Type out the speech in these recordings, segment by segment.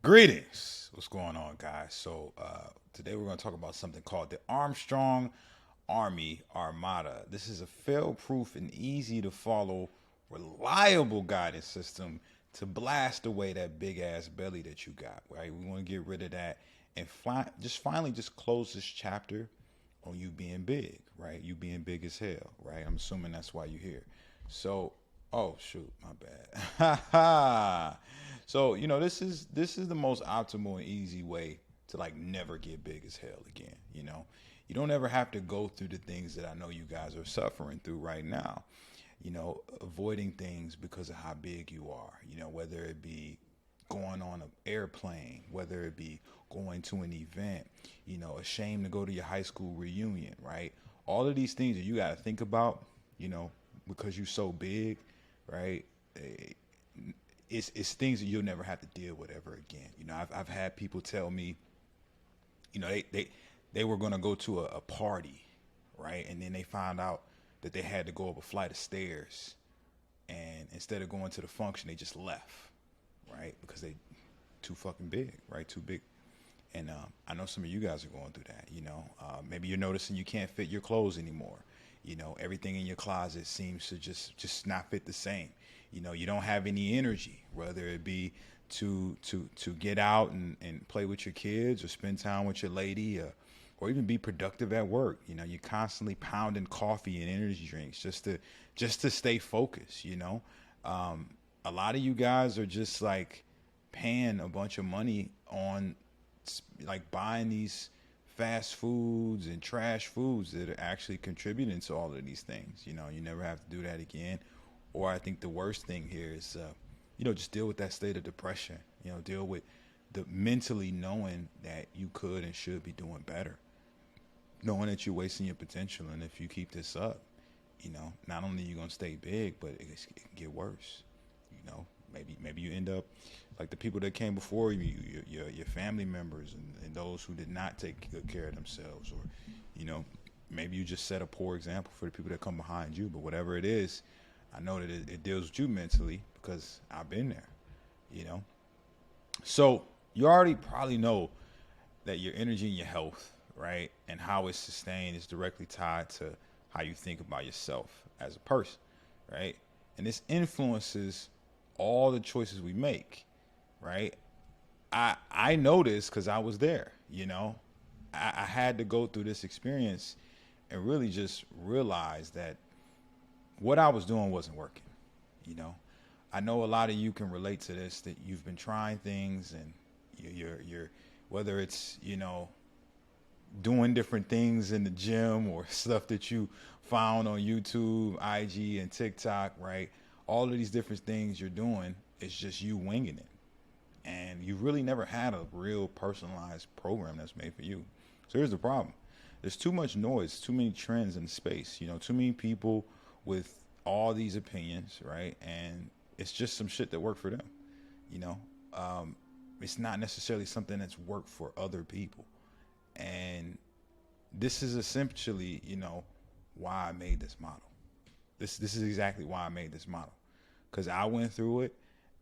Greetings. What's going on, guys? Today we're going to talk about something called the Armstrong Army Armada. This is a fail-proof and easy to follow, reliable guidance system to blast away that big ass belly that you got. Right? We want to get rid of that and finally close this chapter on you being big. Right? You being big as hell. Right? I'm assuming that's why you're here. So, oh shoot, my bad. Ha ha. So this is the most optimal and easy way to like never get big as hell again. You don't ever have to go through the things that I know you guys are suffering through right now. Avoiding things because of how big you are. Whether it be going on an airplane, whether it be going to an event. Ashamed to go to your high school reunion, right? All of these things that you got to think about. Because you're so big, right? It's things that you'll never have to deal with ever again. I've had people tell me, they were gonna go to a party, right? And then they found out that they had to go up a flight of stairs, and instead of going to the function, they just left, right? Because they too fucking big, right? Too big. And I know some of you guys are going through that. Maybe you're noticing you can't fit your clothes anymore. Everything in your closet seems to just not fit the same. You don't have any energy, whether it be to get out and play with your kids or spend time with your lady, or even be productive at work. You're constantly pounding coffee and energy drinks just to stay focused. A lot of you guys are just like paying a bunch of money on like buying these fast foods and trash foods that are actually contributing to all of these things. You never have to do that again. Or I think the worst thing here is, just deal with that state of depression. Deal with the mentally knowing that you could and should be doing better, knowing that you're wasting your potential, and if you keep this up, not only are you gonna stay big, but it can get worse. Maybe you end up like the people that came before you, your family members, and those who did not take good care of themselves, or maybe you just set a poor example for the people that come behind you. But whatever it is, I know that it deals with you mentally because I've been there. So you already probably know that your energy and your health, right, and how it's sustained is directly tied to how you think about yourself as a person, right? And this influences all the choices we make, right? I know this because I was there. I had to go through this experience and really just realize that what I was doing wasn't working. I know a lot of you can relate to this, that you've been trying things, and you're whether it's doing different things in the gym or stuff that you found on YouTube, IG, and TikTok, right? All of these different things you're doing, it's just you winging it. And you really never had a real personalized program that's made for you. So here's the problem. There's too much noise, too many trends in space, too many people with all these opinions, right? And it's just some shit that worked for them, you know? It's not necessarily something that's worked for other people. And this is essentially, why I made this model. This is exactly why I made this model. Because I went through it,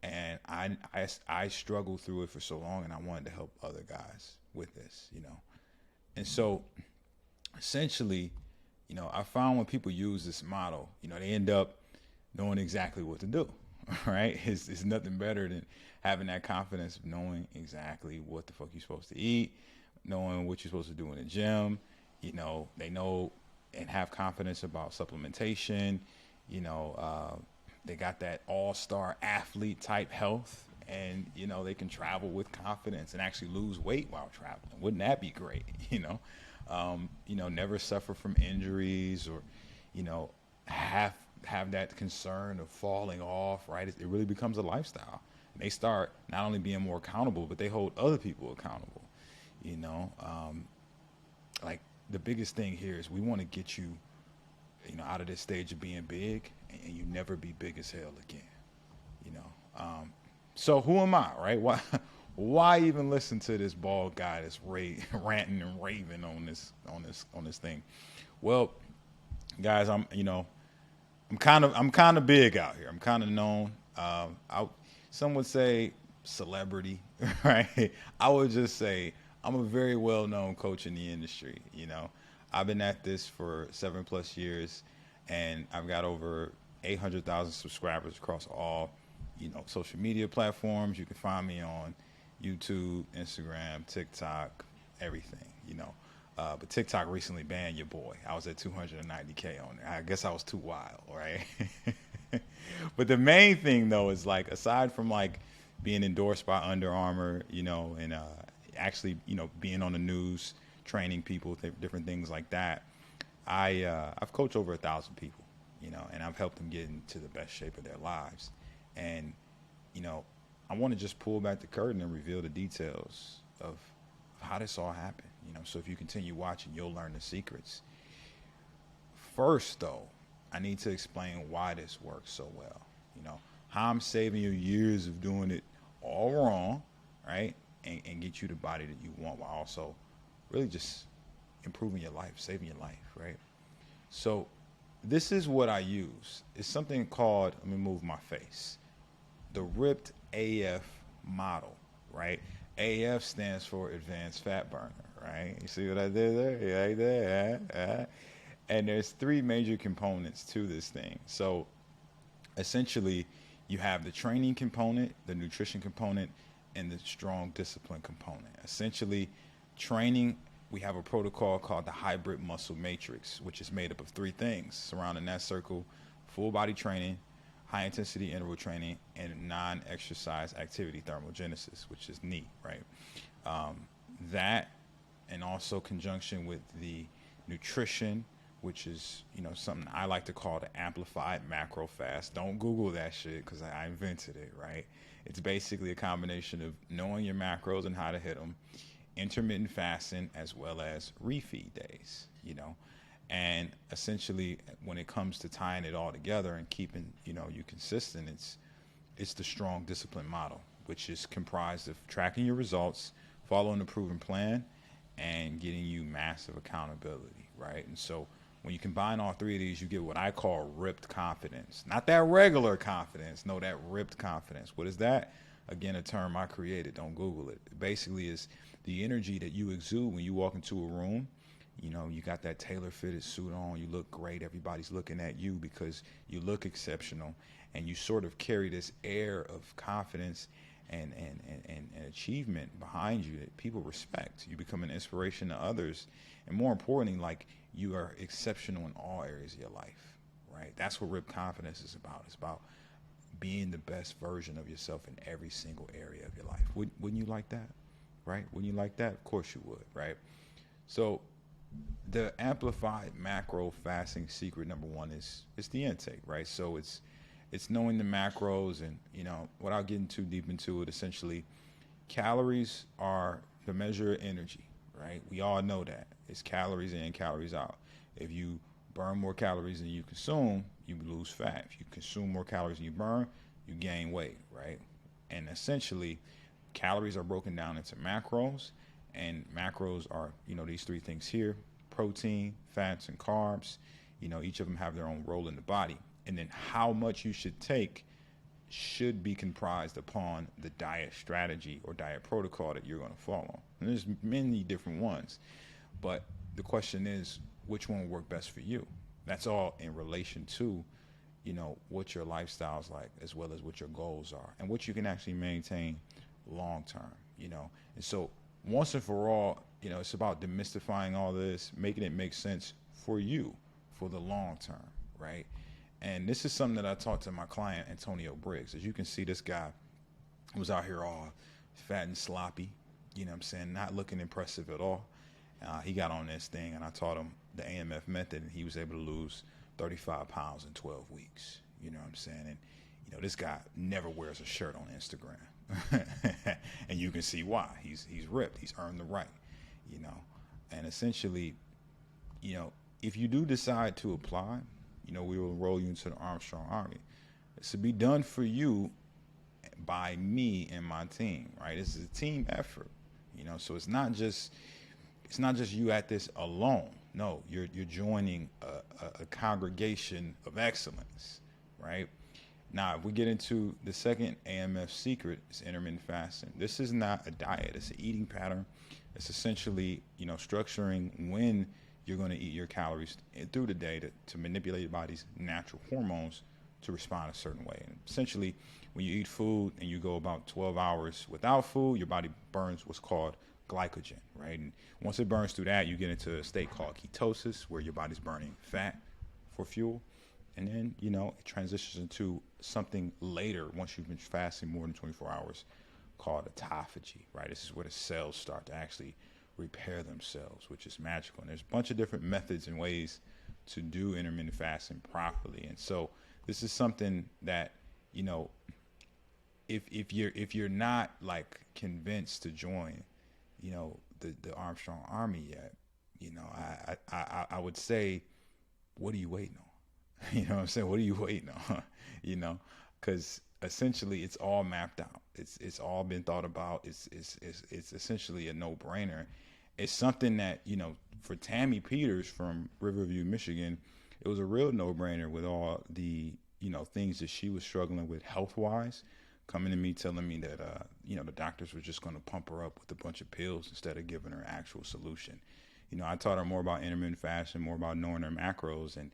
and I struggled through it for so long, and I wanted to help other guys with this, And so essentially, I found when people use this model, they end up knowing exactly what to do, right? It's nothing better than having that confidence of knowing exactly what the fuck you're supposed to eat, knowing what you're supposed to do in the gym. They know and have confidence about supplementation. They got that all-star athlete type health, and they can travel with confidence and actually lose weight while traveling. Wouldn't that be great? Never suffer from injuries, or have that concern of falling off, right? It really becomes a lifestyle. And they start not only being more accountable, but they hold other people accountable. Like the biggest thing here is we want to get you, out of this stage of being big, and you never be big as hell again. So who am I, right? Why even listen to this bald guy that's ranting and raving on this thing? Well, guys, I'm kind of big out here. I'm kind of known. Some would say celebrity right? I would just say I'm a very well known coach in the industry. I've been at this for 7+ years, and I've got over 800,000 subscribers across all, social media platforms. You can find me on YouTube, Instagram, TikTok, everything. But TikTok recently banned your boy. I was at 290K on there. I guess I was too wild, right? But the main thing though is like, aside from like being endorsed by Under Armour, and actually, being on the news, training people, different things like that. I've coached over 1,000 people, and I've helped them get into the best shape of their lives. And you know, I want to just pull back the curtain and reveal the details of how this all happened. So if you continue watching, you'll learn the secrets. First, though, I need to explain why this works so well. How I'm saving you years of doing it all wrong, right? And get you the body that you want, while also really just improving your life, saving your life, right? So this is what I use. It's something called, let me move my face, the Ripped AF model, right? AF stands for Advanced Fat Burner, right? You see what I did there? Yeah, right there. And there's three major components to this thing. So essentially, you have the training component, the nutrition component, and the strong discipline component. Essentially, training, we have a protocol called the Hybrid Muscle Matrix, which is made up of three things surrounding that circle: full body training, high intensity interval training, and non-exercise activity thermogenesis, which is NEAT, right? That, and also conjunction with the nutrition, which is, something I like to call the amplified macro fast. Don't Google that shit, because I invented it, right? It's basically a combination of knowing your macros and how to hit them, intermittent fasting, as well as refeed days, and essentially, when it comes to tying it all together and keeping, you consistent, it's the strong discipline model, which is comprised of tracking your results, following a proven plan, and getting you massive accountability, right? And so when you combine all three of these, you get what I call ripped confidence. Not that regular confidence, no, that ripped confidence. What is that? Again, a term I created. Don't Google it. It basically is the energy that you exude when you walk into a room. You got that tailor-fitted suit on, you look great, everybody's looking at you because you look exceptional, and you sort of carry this air of confidence and achievement behind you that people respect. You become an inspiration to others, and more importantly, like, you are exceptional in all areas of your life, right? That's what ripped confidence is about. It's about being the best version of yourself in every single area of your life. Wouldn't you like that, right? Wouldn't you like that? Of course you would, right? So the amplified macro fasting secret number one is the intake, right? So it's knowing the macros, and without getting too deep into it, essentially, calories are the measure of energy, right? We all know that it's calories in, calories out. If you burn more calories than you consume, you lose fat. If you consume more calories than you burn, you gain weight, right? And essentially, calories are broken down into macros, and macros are, these three things here: protein, fats, and carbs. Each of them have their own role in the body. And then how much you should take should be comprised upon the diet strategy or diet protocol that you're going to follow. And there's many different ones, but the question is, which one will work best for you? That's all in relation to, what your lifestyle's like, as well as what your goals are, and what you can actually maintain long term, And so once and for all, it's about demystifying all this, making it make sense for you for the long term, right? And this is something that I taught to my client, Antonio Briggs. As you can see, this guy was out here all fat and sloppy, not looking impressive at all. He got on this thing, and I taught him the AMF method, and he was able to lose 35 pounds in 12 weeks. And, this guy never wears a shirt on Instagram. And you can see why. He's ripped. He's earned the right, And essentially, if you do decide to apply, we will enroll you into the Armstrong Army. It's to be done for you by me and my team, right? This is a team effort, So it's not just you at this alone. No, you're joining a congregation of excellence, right? Now, if we get into the second AMF secret, is intermittent fasting. This is not a diet; it's an eating pattern. It's essentially, structuring when you're going to eat your calories through the day to manipulate your body's natural hormones to respond a certain way. And essentially, when you eat food and you go about 12 hours without food, your body burns what's called glycogen, right? And once it burns through that, you get into a state called ketosis, where your body's burning fat for fuel. And then, it transitions into something later once you've been fasting more than 24 hours called autophagy, right? This is where the cells start to actually repair themselves, which is magical. And there's a bunch of different methods and ways to do intermittent fasting properly. And so this is something that, if you're not like convinced to join, the Armstrong Army yet, I would say, what are you waiting on? You know what I'm saying? What are you waiting on? Because essentially it's all mapped out. It's all been thought about. It's essentially a no brainer. It's something that, for Tammy Peters from Riverview, Michigan, it was a real no brainer with all the, things that she was struggling with health wise, coming to me telling me that, the doctors were just going to pump her up with a bunch of pills instead of giving her actual solution. I taught her more about intermittent fasting, more about knowing her macros. And,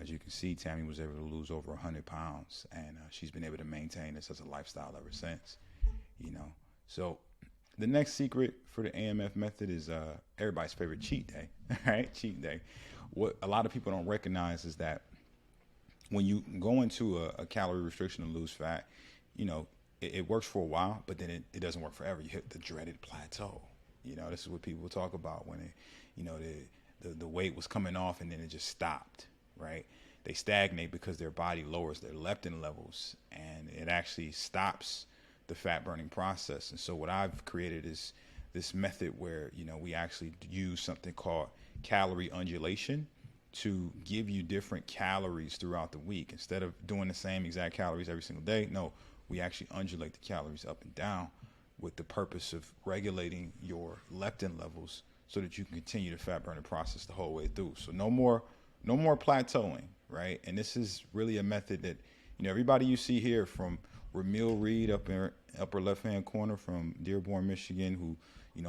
as you can see, Tammy was able to lose over 100 pounds, and she's been able to maintain this as a lifestyle ever since. So the next secret for the AMF method is everybody's favorite cheat day, right? Cheat day. What a lot of people don't recognize is that when you go into a calorie restriction to lose fat, it works for a while, but then it doesn't work forever. You hit the dreaded plateau. This is what people talk about when the weight was coming off and then it just stopped, right? They stagnate because their body lowers their leptin levels, and it actually stops the fat burning process. And so what I've created is this method where, we actually use something called calorie undulation to give you different calories throughout the week. Instead of doing the same exact calories every single day, no, we actually undulate the calories up and down with the purpose of regulating your leptin levels so that you can continue the fat burning process the whole way through. So no more plateauing, right? And this is really a method that, everybody you see here, from Ramil Reed up in upper left-hand corner from Dearborn, Michigan, who,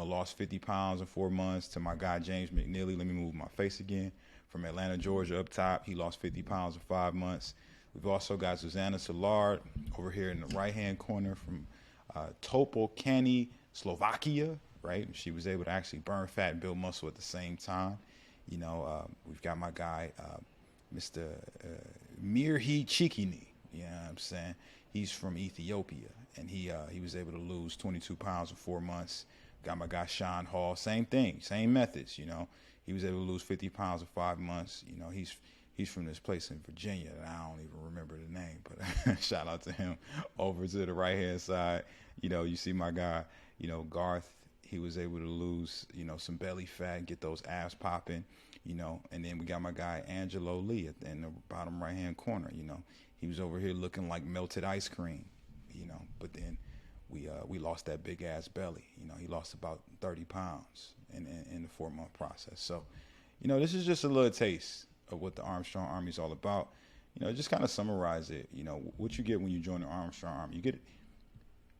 lost 50 pounds in 4 months, to my guy, James McNeely. Let me move my face again. From Atlanta, Georgia, up top, he lost 50 pounds in 5 months. We've also got Susanna Solar over here in the right-hand corner from Topolcany, Slovakia, right? She was able to actually burn fat and build muscle at the same time. We've got my guy, Mr. Mirhi Chikini. You know what I'm saying? He's from Ethiopia, and he was able to lose 22 pounds in 4 months. Got my guy Sean Hall, same thing, same methods. He was able to lose 50 pounds in 5 months. He's from this place in Virginia that I don't even remember the name, but shout out to him. Over to the right hand side, you see my guy, Garth. He was able to lose, some belly fat, get those abs popping, and then we got my guy Angelo Lee in the bottom right hand corner. He was over here looking like melted ice cream, but then we lost that big ass belly. He lost about 30 pounds in the 4 month process. So, this is just a little taste of what the Armstrong Army is all about. Just kind of summarize it. What you get when you join the Armstrong Army.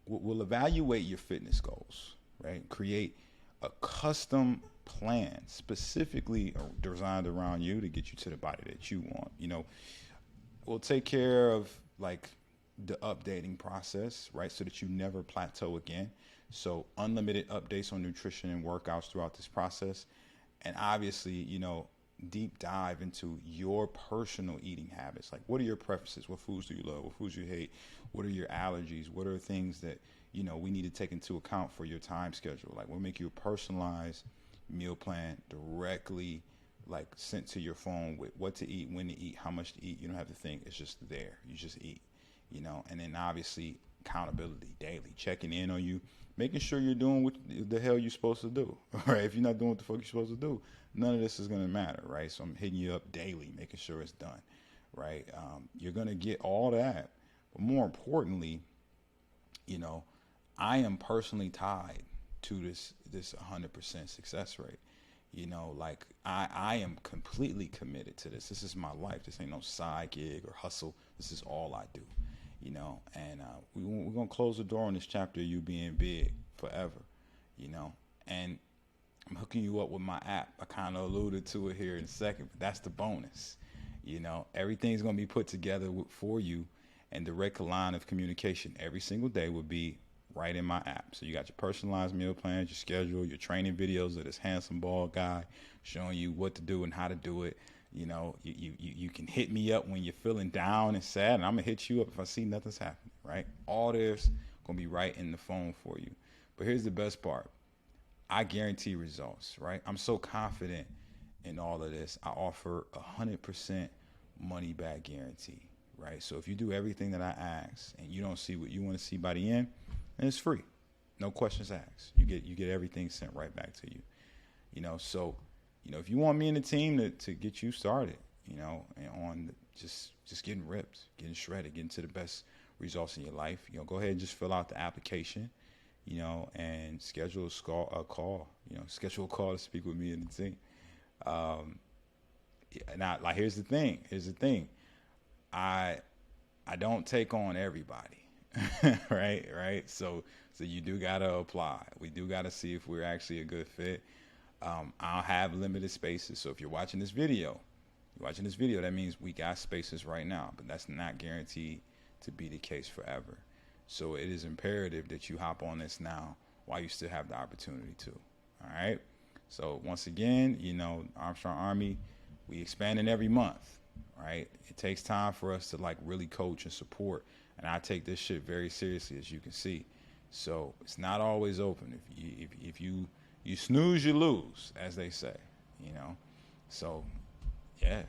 We'll evaluate your fitness goals, right? Create a custom plan specifically designed around you to get you to the body that you want. We'll take care of like the updating process, right? So that you never plateau again. So unlimited updates on nutrition and workouts throughout this process. And obviously, deep dive into your personal eating habits. Like, what are your preferences? What foods do you love? What foods you hate? What are your allergies? What are things that, we need to take into account for your time schedule? Like, we'll make you a personalized meal plan directly, like, sent to your phone with what to eat, when to eat, how much to eat. You don't have to think. It's just there. You just eat, and then obviously accountability daily, checking in on you, making sure you're doing what the hell you're supposed to do, right? If you're not doing what the fuck you're supposed to do, none of this is going to matter, right? So I'm hitting you up daily, making sure it's done, right? You're going to get all that. But more importantly, I am personally tied to this 100% success rate. Like I am completely committed to this. This is my life. This ain't no side gig or hustle. This is all I do. And we're going to close the door on this chapter of you being big forever, you know, and I'm hooking you up with my app. I kind of alluded to it here in a second, but that's the bonus. Everything's going to be put together for you, and direct line of communication every single day will be right in my app. So you got your personalized meal plans, your schedule, your training videos of this handsome bald guy showing you what to do and how to do it. You can hit me up when you're feeling down and sad, and I'm gonna hit you up if I see nothing's happening, right? All this gonna be right in the phone for you. But here's the best part. I guarantee results, right? I'm so confident in all of this. I offer 100% money back guarantee, right? So if you do everything that I ask and you don't see what you want to see by the end, then it's free. No questions asked. You get everything sent right back to you. So if you want me and the team to get you started, and on just getting ripped, getting shredded, getting to the best results in your life, go ahead and just fill out the application, and schedule a call, schedule a call to speak with me and the team. Now, like, here's the thing. I don't take on everybody, right? So you do gotta apply. We do gotta see if we're actually a good fit. I'll have limited spaces. So if you're watching this video, that means we got spaces right now, but that's not guaranteed to be the case forever. So it is imperative that you hop on this now while you still have the opportunity to. All right. So once again, Armstrong Army, we expanding every month, right? It takes time for us to really coach and support. And I take this shit very seriously, as you can see. So it's not always open. If you snooze, you lose, as they say, So, yeah,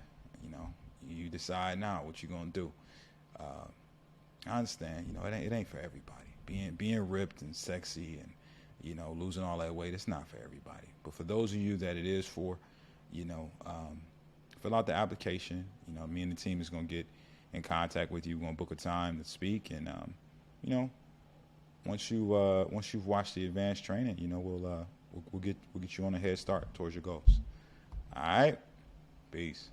you decide now what you're going to do. I understand, it ain't for everybody. Being ripped and sexy and, losing all that weight, it's not for everybody. But for those of you that it is for, fill out the application. Me and the team is going to get in contact with you. We're going to book a time to speak. And, once you've watched the advanced training, we'll get you on a head start towards your goals. All right. Peace.